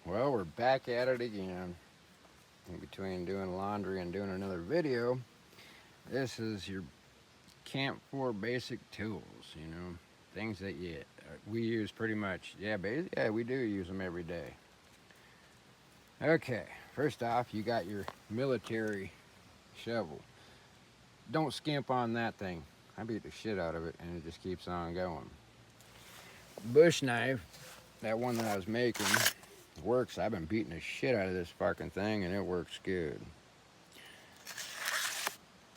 Well, we're back at it again. In between doing laundry and doing another video, this is your Camp 4 basic tools, things that we use pretty much. Yeah, we do use them every day. Okay, first off, you got your military shovel. Don't skimp on that thing. I beat the shit out of it and it just keeps on going. Bush knife, that one that I was making, works. I've been beating the shit out of this fucking thing and it works good.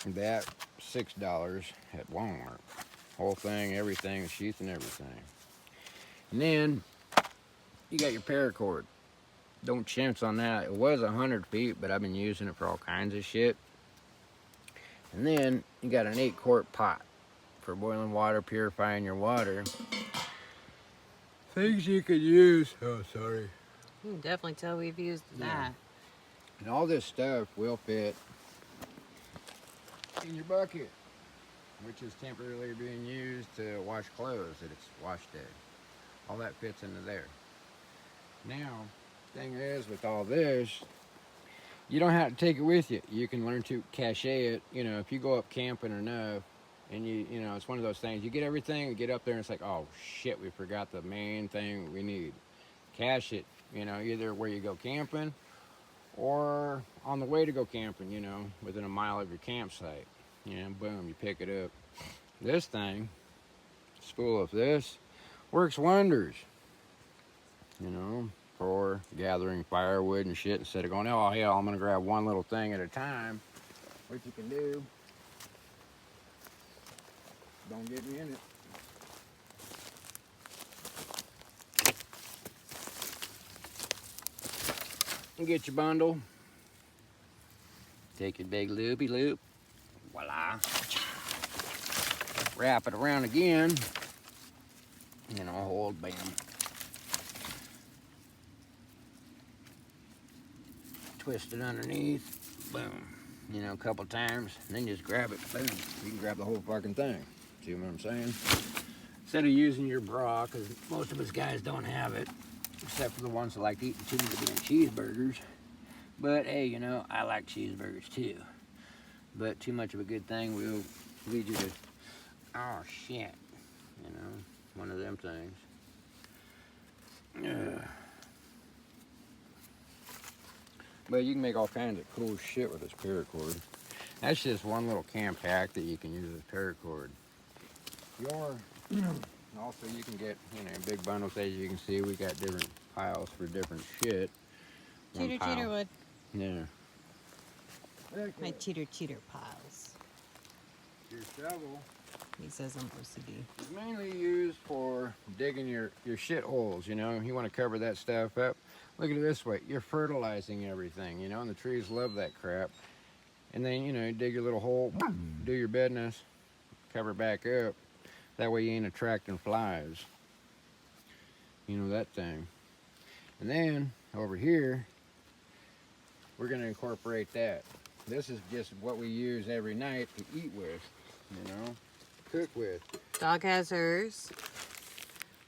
That $6 at Walmart. Whole thing, everything, the sheath and everything. And then you got your paracord. Don't chintz on that. It was 100 feet, but I've been using it for all kinds of shit. And then you got an 8-quart pot for boiling water, purifying your water. Things you could use. Oh, sorry. You can definitely tell we've used that. And all this stuff will fit in your bucket, which is temporarily being used to wash clothes at its wash day. All that fits into there. Now, thing is, with all this, you don't have to take it with you. You can learn to cache it. If you go up camping enough, and it's one of those things. You get everything, you get up there, and it's like, oh shit, we forgot the main thing we need. Cache it. Either where you go camping, or on the way to go camping. Within a mile of your campsite. Boom, you pick it up. This thing, spool of this, works wonders. For gathering firewood and shit instead of going, oh hell, I'm gonna grab one little thing at a time. What you can do, don't get me in it. You get your bundle, take your big loopy loop, voila, wrap it around again, hold, bam. Twist it underneath, boom, a couple times, and then just grab it, boom. You can grab the whole fucking thing. See what I'm saying? Instead of using your bra, because most of us guys don't have it, except for the ones that like eating too many damn cheeseburgers. But hey, I like cheeseburgers too. But too much of a good thing will lead you to, oh shit, one of them things. But you can make all kinds of cool shit with this paracord. That's just one little camp hack that you can use as paracord. Also you can get, big bundles. As you can see, we got different piles for different shit. Cheater wood. Yeah. My cheater piles. Your shovel. He says I'm OCD. It's mainly used for digging your shit holes, You want to cover that stuff up. Look at it this way. You're fertilizing everything, and the trees love that crap. And then, you dig your little hole, do your business, cover back up. That way you ain't attracting flies. That thing. And then, over here, we're going to incorporate that. This is just what we use every night to eat with, cook with. Dog has hers.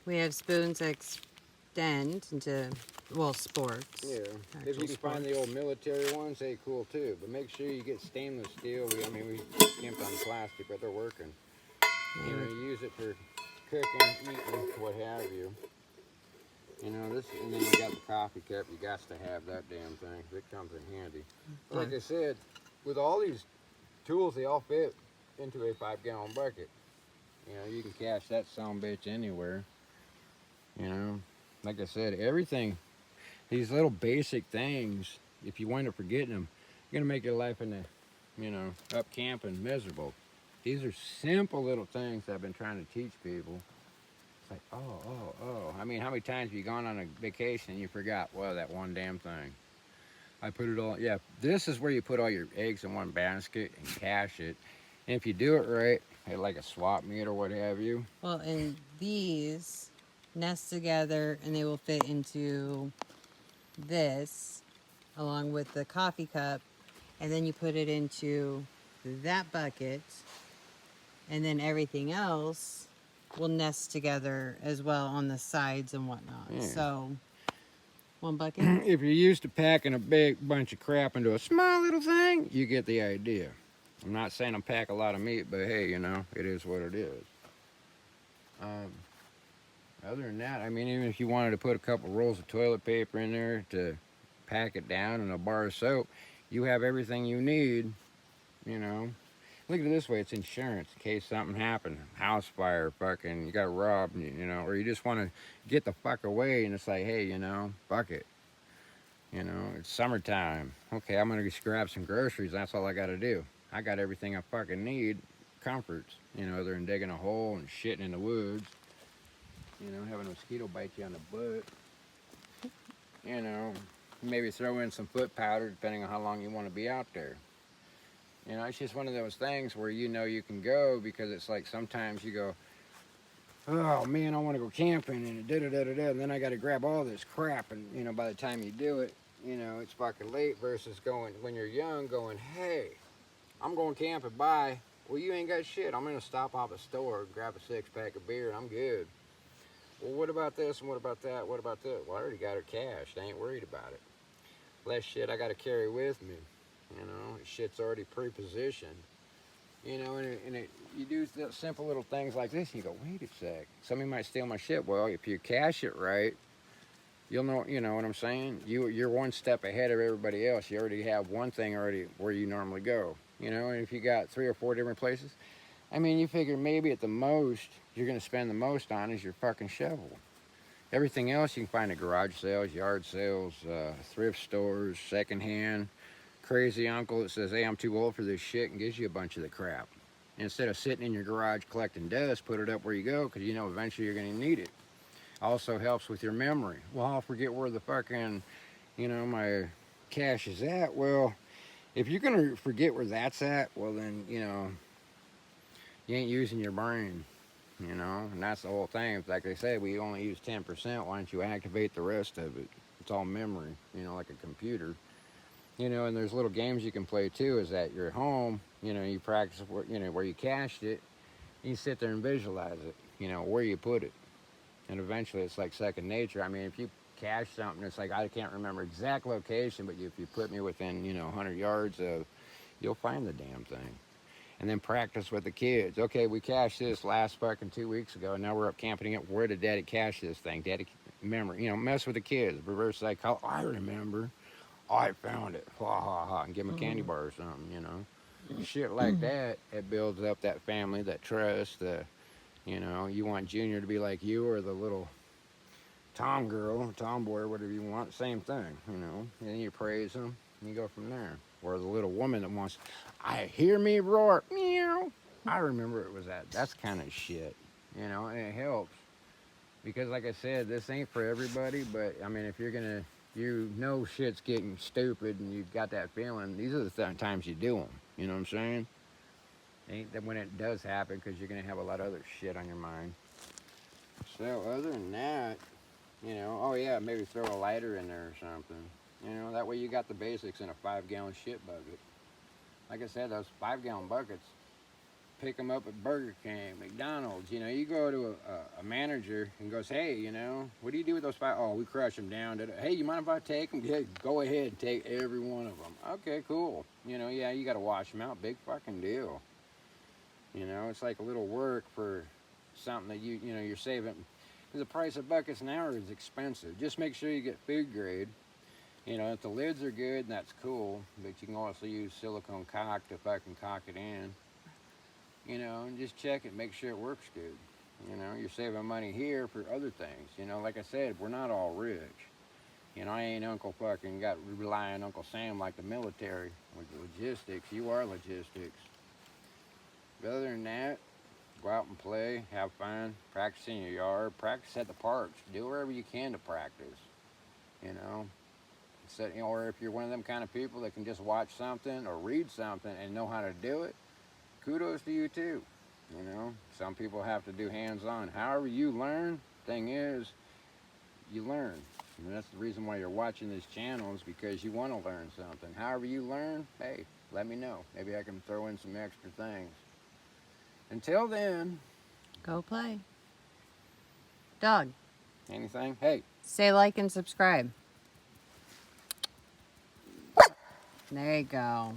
We have spoons that extend into, sports. Yeah. If you can find the old military ones, they cool too. But make sure you get stainless steel. We skimped on plastic, but they're working. You use it for cooking, eating, what have you. This, and then you got the coffee cup. You got to have that damn thing. It comes in handy. Like I said, with all these tools, they all fit into a 5-gallon bucket. You can cache that sumbitch anywhere. Like I said, everything, these little basic things, if you wind up forgetting them, you're going to make your life in the, up camping miserable. These are simple little things I've been trying to teach people. It's like, oh. I mean, how many times have you gone on a vacation and you forgot, that one damn thing? I put it all, this is where you put all your eggs in one basket and cache it. And if you do it right, like a swap meet or what have you. Well, and these nest together and they will fit into this along with the coffee cup. And then you put it into that bucket. And then everything else will nest together as well on the sides and whatnot. Yeah. So One bucket? If you're used to packing a big bunch of crap into a small little thing, you get the idea. I'm not saying I pack a lot of meat, but hey, you know, it is what it is. Um, Other than that, I mean, even if you wanted to put a couple rolls of toilet paper in there to pack it down and a bar of soap, you have everything you need, you know. Look at it this way, it's insurance in case something happened. House fire, fucking, you got robbed, you know, or you just want to get the fuck away and it's like, hey, you know, fuck it. You know, it's summertime. Okay, I'm going to just grab some groceries. That's all I got to do. I got everything I fucking need. Comforts, you know, other than digging a hole and shitting in the woods. You know, having a mosquito bite you on the butt. You know, maybe throw in some foot powder depending on how long you want to be out there. You know, it's just one of those things where you know you can go because it's like sometimes you go, oh man, I want to go camping and da da da da da, and then I got to grab all this crap, and you know, by the time you do it, you know, it's fucking late versus going when you're young, going, hey, I'm going camping, bye. Well, you ain't got shit. I'm gonna stop off at the store, grab a 6-pack of beer, and I'm good. Well, what about this and what about that? What about that? Well, I already got her cashed. I ain't worried about it. Less shit I got to carry with me. You know, shit's already pre-positioned. You know, you do simple little things like this, and you go, wait a sec, somebody might steal my shit. Well, if you cash it right, you'll know, you know what I'm saying? You're one step ahead of everybody else. You already have one thing already where you normally go. You know, and if you got 3 or 4 different places, I mean, you figure maybe at the most, you're going to spend the most on is your fucking shovel. Everything else you can find at garage sales, yard sales, thrift stores, secondhand. Crazy uncle that says, hey, I'm too old for this shit and gives you a bunch of the crap. Instead of sitting in your garage collecting dust, put it up where you go because you know eventually you're going to need it. Also helps with your memory. Well, I'll forget where the fucking, you know, my cash is at. Well, if you're going to forget where that's at, well then, you know, you ain't using your brain, you know, and that's the whole thing. Like they say, we only use 10%. Why don't you activate the rest of it? It's all memory, you know, like a computer. You know, and there's little games you can play too. Is that you're at home, you know, you practice where, you know, where you cached it, and you sit there and visualize it, you know, where you put it, and eventually it's like second nature. I mean, if you cache something, it's like I can't remember exact location, but if you put me within, you know, 100 yards of, you'll find the damn thing. And then practice with the kids. Okay, we cached this last fucking 2 weeks ago, and now we're up camping it. Where did Daddy cache this thing? Daddy, memory, you know, mess with the kids. Reverse psychology. I remember. I found it, ha ha ha, and give them a candy bar or something, you know. Shit like that, it builds up that family, that trust, you know, you want Junior to be like you or the little Tom girl, tomboy, whatever you want, same thing, you know. And then you praise them, and you go from there. Or the little woman that wants, I hear me roar, meow. I remember it was that's kind of shit, you know, and it helps. Because like I said, this ain't for everybody, but I mean, if you're gonna, you know shit's getting stupid and you've got that feeling, these are the times you do them. You know what I'm saying? Ain't that when it does happen because you're gonna have a lot of other shit on your mind. So other than that, you know, oh yeah, maybe throw a lighter in there or something. You know, that way you got the basics in a 5-gallon shit bucket. Like I said, those 5-gallon buckets, pick them up at Burger King, McDonald's. You know, you go to a manager and goes, hey, you know, what do you do with those 5? Oh, we crush them down. Hey, you mind if I take them? Yeah, go ahead and take every one of them. Okay, cool. You know, yeah, you got to wash them out. Big fucking deal. You know, it's like a little work for something that you know, you're saving. The price of buckets now is expensive. Just make sure you get food grade. You know, if the lids are good, that's cool. But you can also use silicone caulk to fucking caulk it in. You know, and just check it, make sure it works good. You know, you're saving money here for other things. You know, like I said, we're not all rich. You know, I ain't Uncle fucking got rely on Uncle Sam like the military with logistics. You are logistics. But other than that, go out and play, have fun, practice in your yard, practice at the parks, do wherever you can to practice. You know, or if you're one of them kind of people that can just watch something or read something and know how to do it, kudos to you too. You know, some people have to do hands-on. However you learn, thing is, you learn. And that's the reason why you're watching this channel, is because you want to learn something. However you learn, hey, let me know. Maybe I can throw in some extra things. Until then, Go play. Dog, anything? Hey, say like and subscribe. There you go.